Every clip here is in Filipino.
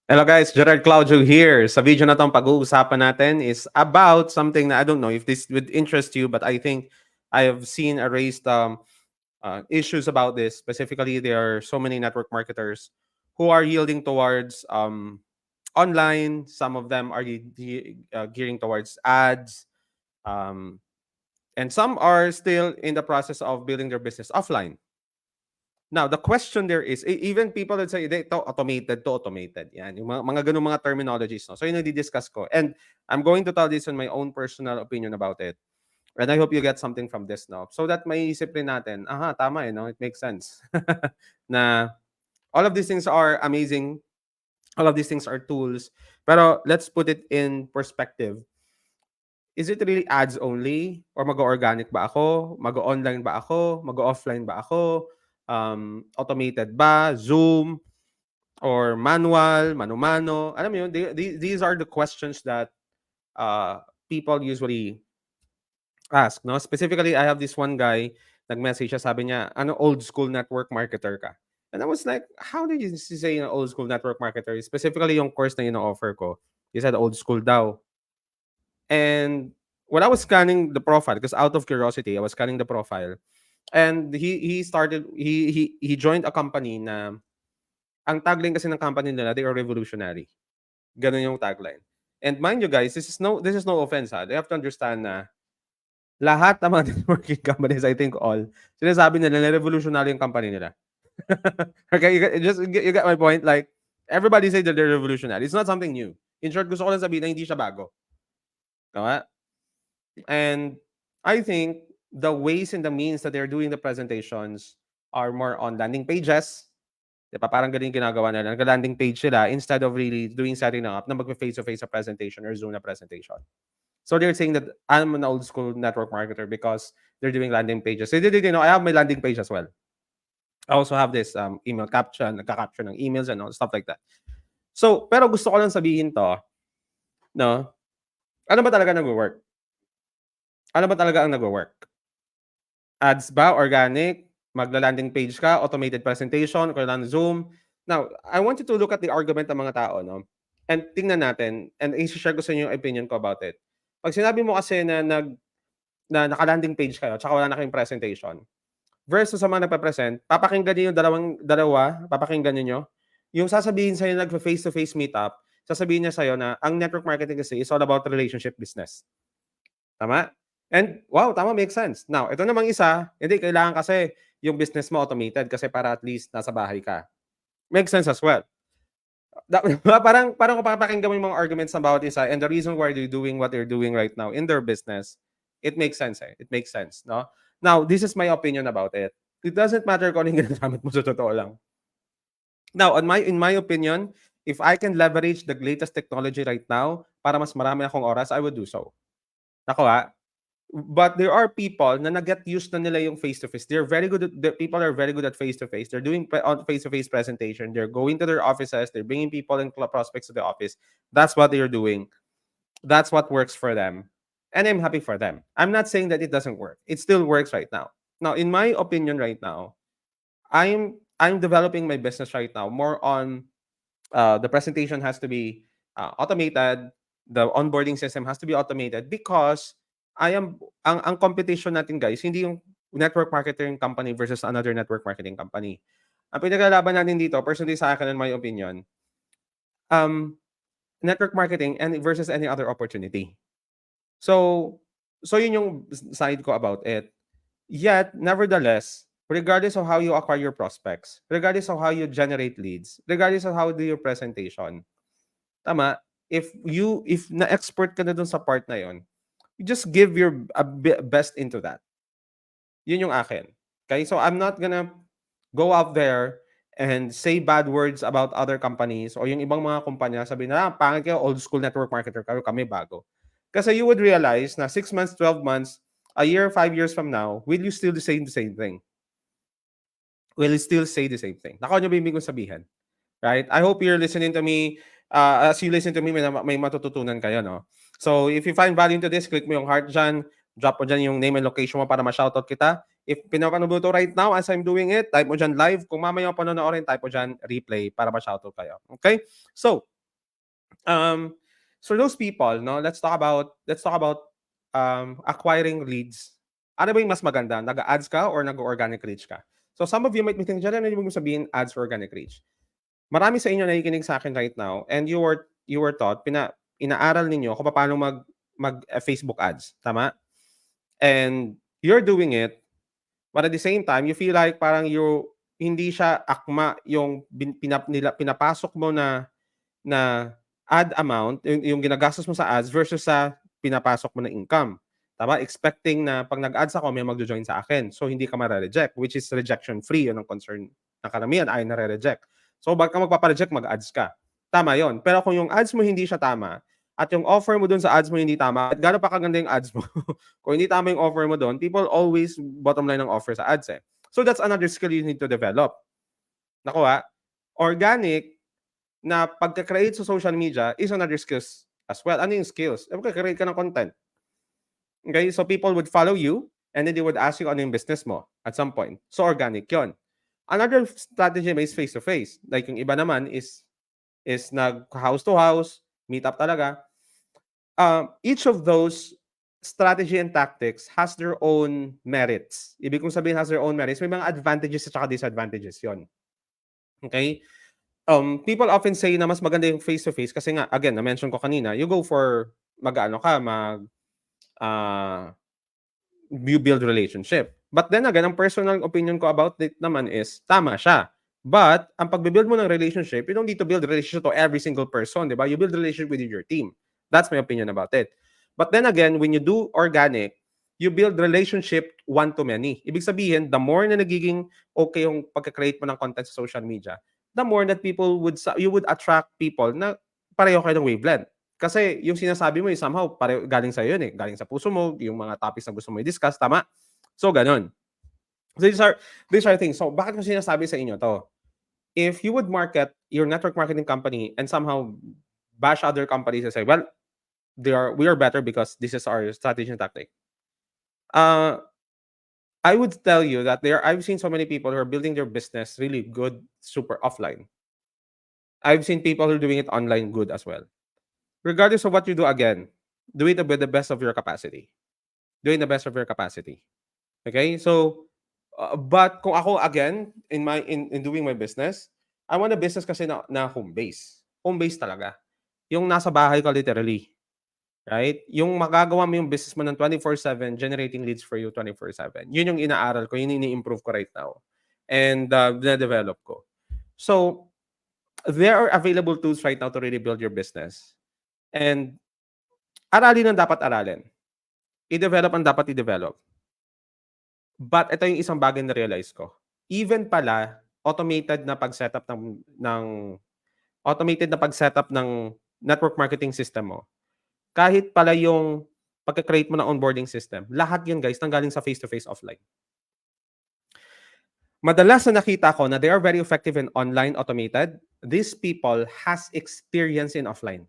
Hello guys, Gerard Claudio here. Sa video na 'tong pag-uusapan natin is about something na I don't know if this would interest you, but I think I have seen raised issues about this. Specifically, there are so many network marketers who are yielding towards online. Some of them are gearing towards ads, um, and some are still in the process of building their business offline. Now, the question there is, even people that say, ito automated to automated. Yan, yung mga ganung mga terminologies. No? So, yun yung di-discuss ko. And I'm going to tell this on my own personal opinion about it. And I hope you get something from this, no? So that may isip rin natin, aha, tama no? It makes sense. Na all of these things are amazing. All of these things are tools. Pero let's put it in perspective. Is it really ads only? Or mag-organic ba ako? Mag-online ba ako? Mag-offline ba ako? Automated ba? Zoom? Or manual? Mano-mano? Alam mo yun, these are the questions that people usually ask. No? Specifically, I have this one guy, nag-message siya, sabi niya, ano old school network marketer ka? And I was like, how did you say old school network marketer? Specifically, yung course na offer ko, he said old school daw. And when I was scanning the profile, because out of curiosity, I was scanning the profile, and he joined a company na ang tagline kasi ng company nila, they are revolutionary. Ganun yung tagline. And mind you guys, this is no offense ha. They have to understand na lahat ng mga networking companies, I think all, sinasabi nila na revolutionary yung company nila. Okay, you get my point? Like, everybody say that they're revolutionary. It's not something new. In short, gusto ko lang sabihin na hindi siya bago. Tama? And I think the ways and the means that they're doing the presentations are more on landing pages. Di ba? Parang ganun yung ginagawa nila. Nag-landing page sila instead of really doing setting up na mag-face-to-face a presentation or Zoom na presentation. So they're saying that I'm an old school network marketer because they're doing landing pages. So, I have my landing page as well. I also have this email caption, nagka-caption ng emails and all, stuff like that. So, pero gusto ko lang sabihin to, no? Ano ba talaga nagwo-work? Ano ba talaga ang nagwo-work? Ads ba, organic, magla-landing page ka, automated presentation, or lang Zoom? Now, I want you to look at the argument ng mga tao, no? And tingnan natin, and i-share ko sa inyo yung opinion ko about it. Pag sinabi mo kasi na naka-landing page kayo, tsaka wala na kayong presentation, versus sa mga nagpe-present, papakinggan niyo yung dalawa, papakinggan niyo. Yung sasabihin sa'yo nagfa-face-to-face meetup, sasabihin niya sa'yo na ang network marketing kasi is all about relationship business. Tama? And wow, tama, makes sense. Now, ito namang isa, hindi kailangan kasi yung business mo automated kasi para at least nasa bahay ka. Makes sense as well. Parang kung papakinggan mo yung mga arguments ng bawat isa and the reason why they're doing what they're doing right now in their business, it makes sense eh. It makes sense, no? Now, this is my opinion about it. It doesn't matter kung anong ginagamit mo, sa totoo lang. Now, in my opinion, if I can leverage the latest technology right now para mas marami akong oras, I would do so. Nako but there are people na nag-get used na nila yung face-to-face. People are very good at face-to-face. They're doing on face-to-face presentation. They're going to their offices. They're bringing people and prospects to the office. That's what they're doing. That's what works for them. And I'm happy for them. I'm not saying that it doesn't work. It still works right now. Now, in my opinion right now, I'm developing my business right now more on the presentation has to be automated. The onboarding system has to be automated because ang competition natin guys, hindi yung network marketing company versus another network marketing company. Ang pinaglalaban natin dito, personally sa akin in my opinion, network marketing and versus any other opportunity. So yun yung side ko about it. Yet, nevertheless, regardless of how you acquire your prospects, regardless of how you generate leads, regardless of how you do your presentation, tama, if na-expert ka na dun sa part na yon, you just give your best into that. Yun yung akin. Okay? So I'm not gonna go out there and say bad words about other companies o yung ibang mga kumpanya, sabi na, pangit kayo, old school network marketer kayo, kami bago. Kasi you would realize na 6 months, 12 months, a year, 5 years from now, will you still say the same thing? Will you still say the same thing? Nakuha niyo ba yung ibig kong sabihin? Right? I hope you're listening to me. As you listen to me, may matututunan kayo, no? So, if you find value into this, click mo yung heart dyan. Drop mo dyan yung name and location mo para ma-shoutout kita. If pinapanood mo to right now as I'm doing it, type mo dyan live. Kung mamaya mo panonoorin, type mo dyan replay para ma-shoutout kayo. Okay? So, Um, so those people, no, let's talk about acquiring leads. Ano ba yung mas maganda? Nag-ads ka or nag-organic reach ka? So some of you might be thinking, "Diyan, ano ibig mong sabihin ads or organic reach?" Marami sa inyo nakikinig sa akin right now and you were taught, inaaral ninyo kung paano Facebook ads, tama? And you're doing it, but at the same time, you feel like parang hindi siya akma yung pinapasok mo na ad amount, yung ginagastos mo sa ads versus sa pinapasok mo na income. Tama? Expecting na 'pag nag-ads ako may magjo-join sa akin. So, hindi ka mare-reject, which is rejection free. Yun ang concern ng karamihan, ayaw nare-reject. So, ba't ka magpapa-reject, mag-ads ka. Tama yon. Pero kung yung ads mo hindi siya tama at yung offer mo dun sa ads mo hindi tama, at gaano pa kaganda yung ads mo, kung hindi tama yung offer mo dun, people always bottom line ng offer sa ads, eh. So, that's another skill you need to develop. Naku, organic na pagka-create sa social media is another skills as well. Ano yung skills? Magka-create ka ng content. Okay? So people would follow you and then they would ask you ano yung business mo at some point. So organic yon. Another strategy is face-to-face. Like yung iba naman is nag-house to house, meet up talaga. Each of those strategy and tactics has their own merits. Ibig kong sabihin has their own merits. May mga advantages at saka disadvantages yon. Okay? People often say na mas maganda yung face-to-face kasi nga, again, na-mention ko kanina, you go for mag-ano ka, you build relationship. But then again, ang personal opinion ko about it naman is, tama siya. But, ang pagbe-build mo ng relationship, you don't need to build relationship to every single person, di ba? You build relationship with your team. That's my opinion about it. But then again, when you do organic, you build relationship one-to-many. Ibig sabihin, the more na nagiging okay yung pagka-create mo ng content sa social media, the more that you would attract people na pareho kayo ng wavelength. Kasi yung sinasabi mo, somehow pareho galing sa'yo yun, eh, galing sa puso mo, yung mga topics na gusto mo i-discuss, tama? So gano'n. So these are things. So bakit ko sinasabi sa inyo 'to? If you would market your network marketing company and somehow bash other companies and say, "Well, we are better because this is our strategy and tactic." Uh, I would tell you that I've seen so many people who are building their business really good, super offline. I've seen people who are doing it online good as well. Regardless of what you do, again, do it with the best of your capacity. Do it in the best of your capacity. Okay? So, but kung ako again in doing my business, I want a business kasi na home base. Home base talaga. Yung nasa bahay ka literally, right? Yung magagawa mo yung business mo ng 24/7 generating leads for you 24/7. Yun yung inaaral ko, yun yung ini-improve ko right now. And dina-develop ko. So, there are available tools right now to really build your business. And aralin ang dapat aralin. I-develop ang dapat i-develop. But ito yung isang bagay na realize ko. Even pala automated na pag-setup ng network marketing system mo, kahit pala yung pagka-create mo ng onboarding system, lahat yun guys nanggaling sa face-to-face offline. Madalas na nakita ko na they are very effective in online automated. These people has experience in offline.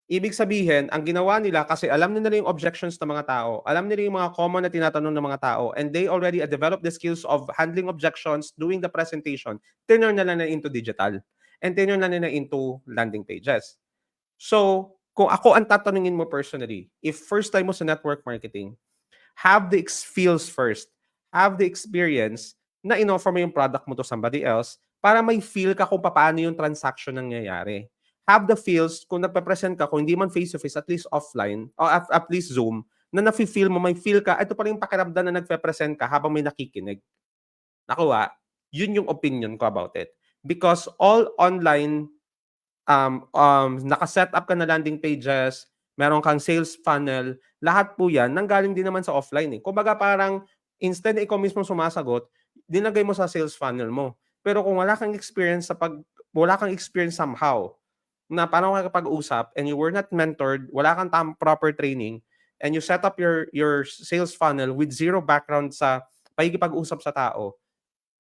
Ibig sabihin, ang ginawa nila kasi alam nila yung objections ng mga tao, alam nila yung mga common na tinatanong ng mga tao, and they already developed the skills of handling objections, doing the presentation, tinurn nila na into digital, and tinurn na nila into landing pages. So, kung ako ang tatanungin mo personally, if first time mo sa network marketing, have the feels first, have the experience na in-offer mo yung product mo to somebody else para may feel ka kung paano yung transaction nangyayari. Have the feels, kung nagpe-present ka, kung hindi man face-to-face, at least offline, or at least Zoom, na nafe-feel mo, may feel ka, ito pala yung pakiramdam na nagpe-present ka habang may nakikinig. Nakuha, yun yung opinion ko about it. Because all online, nakaset up ka na landing pages, meron kang sales funnel, lahat po yan, nanggaling din naman sa offline eh. Kumbaga parang, instead na ikaw mismo sumasagot, dinagay mo sa sales funnel mo. Pero kung wala kang experience somehow, na paano ka kapag-usap and you were not mentored, wala kang proper training, and you set up your sales funnel with zero background sa pakikipag-usap sa tao,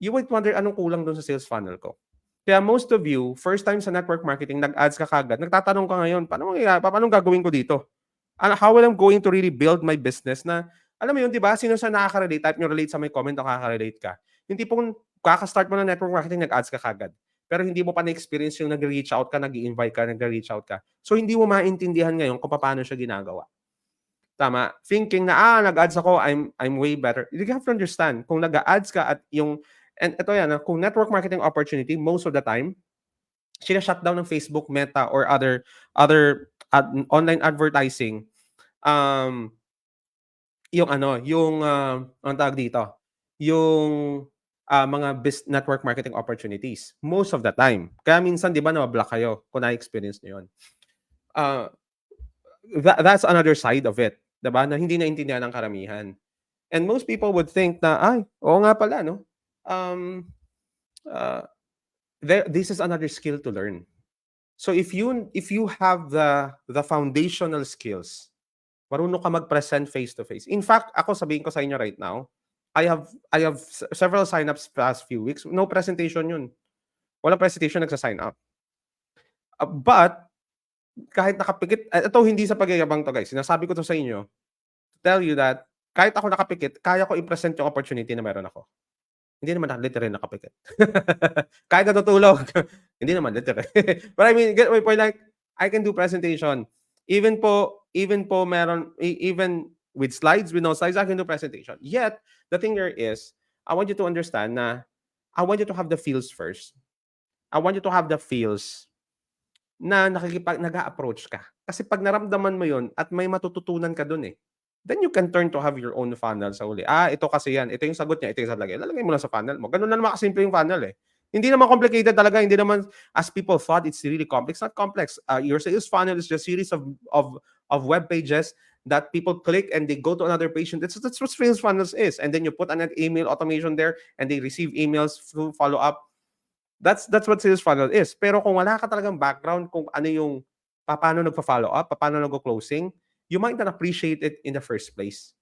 you might wonder anong kulang doon sa sales funnel ko. Kaya most of you, first time sa network marketing, nag-ads ka kagad, nagtatanong ka ngayon, paano gagawin ko dito? How will I going to really build my business na, alam mo yun, di ba? Sino sa nakaka-relate? Type nyo relate sa may comment, nakaka-relate ka. Yung tipong kaka-start mo ng network marketing, nag-ads ka kagad. pero hindi mo pa na-experience yung nag-reach out ka, nag-i-invite ka, nagre-reach out ka. So, hindi mo maintindihan ngayon kung paano siya ginagawa. Tama? Thinking na, nag-ads ako, I'm way better. You have to understand, kung nag-a-ads ka at yung and ito yan, kung network marketing opportunity, most of the time, shina-shutdown ng Facebook, Meta, or other online advertising, um, yung ano, yung, anong tawag dito, yung, mga network marketing opportunities, most of the time. Kaya minsan 'di ba naba-block kayo kung na-experience niyo 'yun. Ah, that's another side of it, 'di ba, na hindi naintindihan ng karamihan. And most people would think na, "Ay, oo nga pala 'no." Um, uh, this is another skill to learn. So if you have the foundational skills, marunong ka mag-present face to face. In fact, ako sabihin ko sa inyo right now, I have several sign-ups past few weeks, no presentation 'yun. Walang presentation, nagsa-sign up. But kahit nakapikit, ito hindi sa pagyayabang 'to guys, sinasabi ko 'to sa inyo to tell you that kahit ako nakapikit, kaya ko i-present yung opportunity na meron ako. Hindi naman literal nakapikit. Kahit natutulog, hindi naman literal. But I mean, get my point, like, I can do presentation. Even po meron even with slides, with no slides, I can do presentation. Yet, the thing there is, I want you to understand na I want you to have the feels first. I want you to have the feels na nag-a-approach ka. Kasi 'pag naramdaman mo 'yun at may matututunan ka dun, then you can turn to have your own funnel sa huli. Ito kasi 'yan, ito yung sagot niya, ito yung lalagay mo lang sa funnel mo. Gano'n lang naman kasimple yung funnel, Hindi naman complicated talaga, hindi naman as people thought it's really complex, not complex. Your sales funnel is just series of web pages that people click and they go to another page, and that's what sales funnels is. And then you put an email automation there and they receive emails through follow up. That's what sales funnel is. Pero kung wala ka talagang background kung ano yung paano nagfa-follow up, paano nagco-closing, you might not appreciate it in the first place.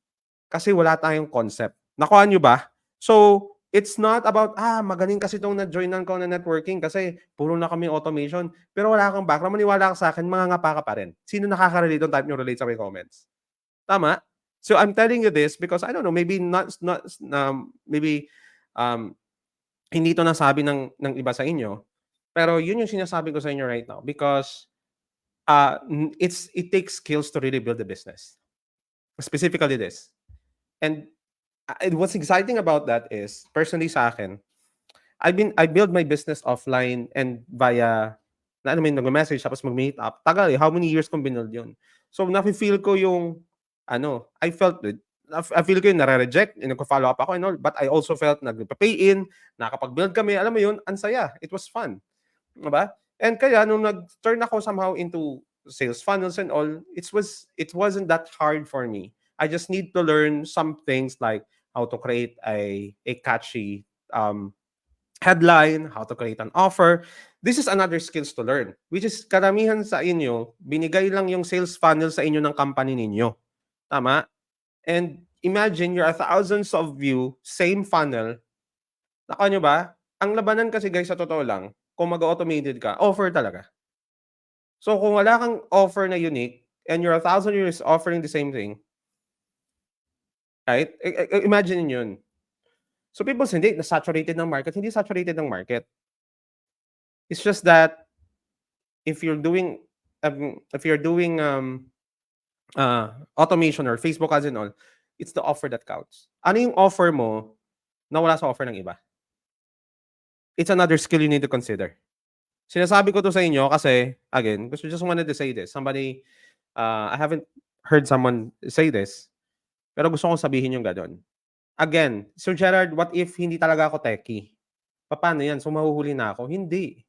Kasi wala tayong concept. Nakuha niyo ba? So, it's not about, magaling kasi itong na-joinan ko na networking kasi puro na kami automation. Pero wala kang background, maniwala ka sa akin, mangangapa ka pa rin. Sino nakaka-relate do'n? Type niyo relate sa may comments. Tama? So, I'm telling you this because I don't know, maybe maybe, um, hindi ito nasabi ng iba sa inyo, pero yun yung sinasabi ko sa inyo right now because, it takes skills to really build a business. Specifically this. And, what's exciting about that is, personally sa akin, I build my business offline and via na alam mo yun, nagme-message tapos mag-meet up. Tagal, how many years kong binuild yun. So, nafi-feel ko yung ano, I feel ko yung nare-reject, yung nagfo-follow up ako and all, but I also felt nagpa-pay in, nakakapag-build kami, alam mo yun, ang saya. It was fun, 'di ba? And kaya nung nag-turn ako somehow into sales funnels and all, it wasn't that hard for me. I just need to learn some things like how to create a catchy headline, how to create an offer. This is another skills to learn, which is karamihan sa inyo, binigay lang yung sales funnel sa inyo ng company ninyo. Tama? And imagine you're thousands of you, same funnel. Nakuha nyo ba? Ang labanan kasi guys, sa totoo lang, kung mag-automated ka, offer talaga. So kung wala kang offer na unique and you're 1,000 years offering the same thing, right? Imagine yun. So people say, hindi, na-saturated ng market. Hindi saturated ng market. It's just that if you're doing automation or Facebook ads and all, it's the offer that counts. Ano yung offer mo na wala sa offer ng iba? It's another skill you need to consider. Sinasabi ko 'to sa inyo kasi, again, just wanted to say this. I haven't heard someone say this, pero gusto kong sabihin yung gano'n. Again, Sir Gerard, what if hindi talaga ako techie? Papaano 'yan? So, mahuhuli na ako? Hindi.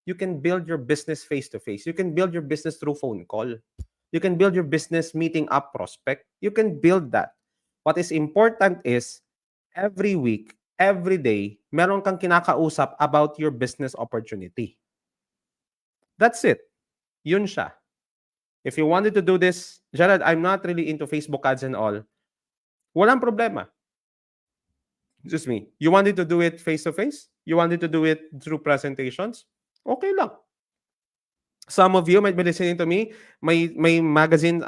You can build your business face to face. You can build your business through phone call. You can build your business meeting up prospect. You can build that. What is important is every week, every day, meron kang kinakausap about your business opportunity. That's it. Yun siya. If you wanted to do this, Gerald, I'm not really into Facebook ads and all. Walang problema. Excuse me. You wanted to do it face to face? You wanted to do it through presentations? Okay lang. Some of you might be listening to me, may magazine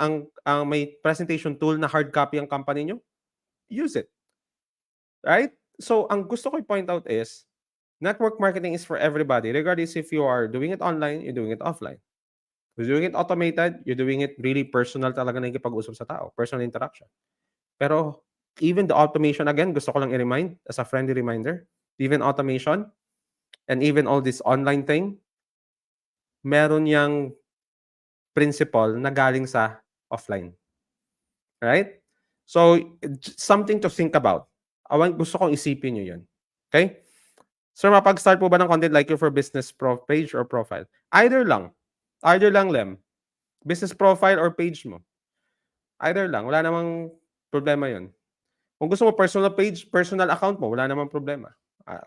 may presentation tool na hard copy ang company niyo, use it. Right? So, ang gusto ko i-point out is, Network marketing is for everybody, regardless if you are doing it online, you're doing it offline. You're doing it automated, you're doing it really personal talaga nakikipag-usap sa tao, personal interaction. Pero even the automation, again, gusto ko lang i-remind as a friendly reminder, even automation and even all this online thing, meron yang principle na galing sa offline. Right? So, something to think about. Gusto kong isipin nyo yun. Okay? Sir, mapag-start po ba ng content like you for business page or profile? Either lang. Either lang, Lem. Business profile or page mo. Either lang. Wala namang problema yun. Kung gusto mo personal page, personal account mo, wala namang problema.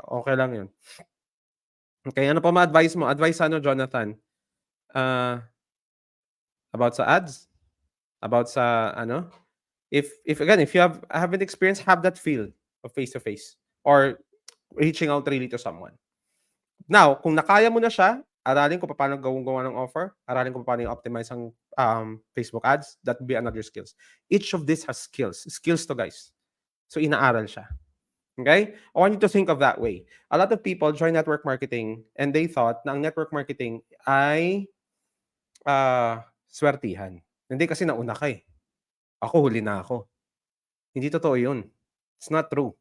Okay lang yun. Okay, ano pa ma-advise mo? Advice ano, Jonathan? About sa ads? About sa ano? If again, if you haven't experienced, have that feel of face-to-face or reaching out really to someone. Now, kung nakaya mo na siya, aralin kung paano gawa ng offer, aralin kung paano i-optimize ang Facebook ads, that would be another skills. Each of this has skills. Skills to, guys. So, inaaral siya. Okay? I want you to think of that way. A lot of people join network marketing and they thought na ang network marketing ay swertihan. Hindi, kasi nauna ka eh. Ako, huli na ako. Hindi totoo yun. It's not true.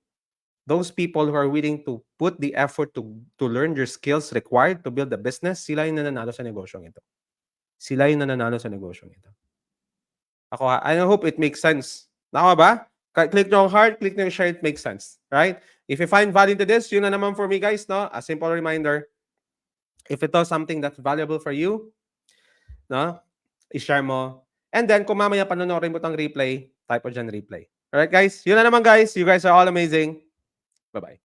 Those people who are willing to put the effort to learn your skills required to build a business, sila yung nananalo sa negosyong ito. Sila yung nananalo sa negosyong ito. I hope it makes sense. Tama ba? Click nyo ang heart, click nyo yung share, it makes sense. Right? If you find value to this, yun na naman for me, guys, no? A simple reminder, if ito something that's valuable for you, no? I-share mo. And then, kung mamaya panonorin mo tang replay, type o dyan replay. Alright, guys? Yun na naman, guys. You guys are all amazing. Bye-bye.